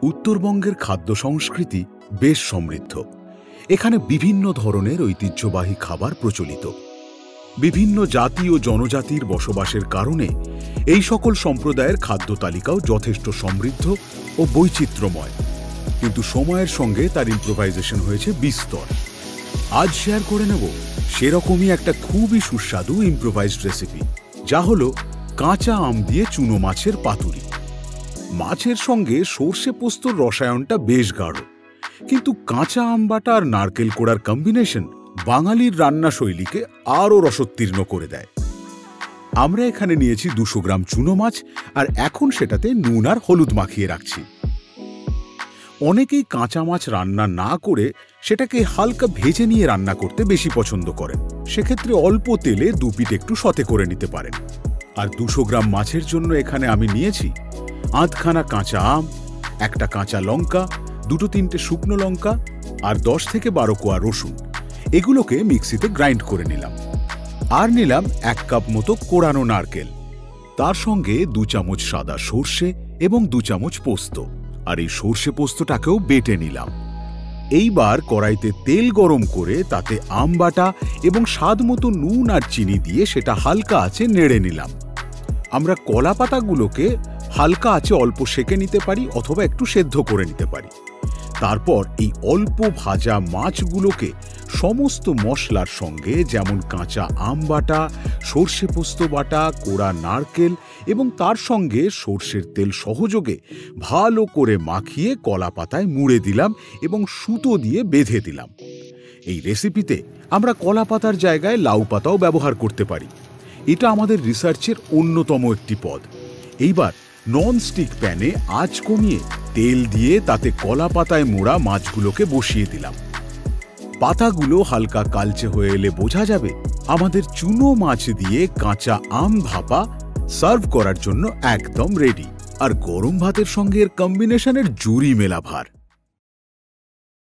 উত্তরবঙ্গের খাদ্য সংস্কৃতি বেশ সমৃদ্ধ। এখানে বিভিন্ন ধরনের ঐতিহ্যবাহী খাবার প্রচলিত। বিভিন্ন জাতি ও জনজাতির বসবাসের কারণে এই সকল সম্প্রদায়ের খাদ্য তালিকাও যথেষ্ট সমৃদ্ধ ও বৈচিত্র্যময়, কিন্তু সময়ের সঙ্গে তার ইম্প্রোভাইজেশন হয়েছে বিস্তর। আজ শেয়ার করে নেব সেরকমই একটা খুবই সুস্বাদু ইম্প্রোভাইজড রেসিপি, যা হলো কাঁচা আম দিয়ে চুনো মাছের পাতুরি। মাছের সঙ্গে সর্ষে পোস্তর রসায়নটা বেশ গাঢ়, কিন্তু কাঁচা আম বাটা আর নারকেল কোড়ার কম্বিনেশন বাঙালির রান্না শৈলীকে আরও রসোত্তীর্ণ করে দেয়। আমরা এখানে নিয়েছি 200 গ্রাম চুনো মাছ, আর এখন সেটাতে নুন আর হলুদ মাখিয়ে রাখছি। অনেকেই কাঁচা মাছ রান্না না করে সেটাকে হালকা ভেজে নিয়ে রান্না করতে বেশি পছন্দ করেন। সেক্ষেত্রে অল্প তেলে দুপিঠ একটু সতে করে নিতে পারেন। আর 200 গ্রাম মাছের জন্য এখানে আমি নিয়েছি আধখানা কাঁচা আম, একটা কাঁচা লঙ্কা, 2-3টে শুকনো লঙ্কা আর 10 থেকে 12 কোয়া রসুন। এগুলোকে মিক্সিতে গ্রাইন্ড করে নিলাম। আর নিলাম 1 কাপ মতো কোড়ানো নারকেল, তার সঙ্গে 2 চামচ সাদা সর্ষে এবং 2 চামচ পোস্ত। আর এই সর্ষে পোস্তটাকেও বেটে নিলাম। এইবার কড়াইতে তেল গরম করে তাতে আম বাটা এবং স্বাদ মতো নুন আর চিনি দিয়ে সেটা হালকা আঁচে নেড়ে নিলাম। আমরা কলা পাতাগুলোকে হালকা আঁচে অল্প সেঁকে নিতে পারি অথবা একটু সেদ্ধ করে নিতে পারি। তারপর এই অল্প ভাজা মাছগুলোকে সমস্ত মশলার সঙ্গে, যেমন কাঁচা আম বাটা, সর্ষে পোস্ত বাটা, কোড়া নারকেল এবং তার সঙ্গে সর্ষের তেল সহযোগে ভালো করে মাখিয়ে কলা পাতায় মুড়ে দিলাম এবং সুতো দিয়ে বেঁধে দিলাম। এই রেসিপিতে আমরা কলা পাতার জায়গায় লাউ পাতাও ব্যবহার করতে পারি। এটা আমাদের রিসার্চের অন্যতম একটি পদ। এইবার ননস্টিক প্যানে আঁচ কমিয়ে তেল দিয়ে তাতে কলা পাতায় মোড়া মাছগুলোকে বসিয়ে দিলাম। পাতাগুলো হালকা কালচে হয়ে এলে বোঝা যাবে আমাদের চুনো মাছ দিয়ে কাঁচা আম ভাপা সার্ভ করার জন্য একদম রেডি। আর গরম ভাতের সঙ্গে এর কম্বিনেশনের জুড়ি মেলা ভার।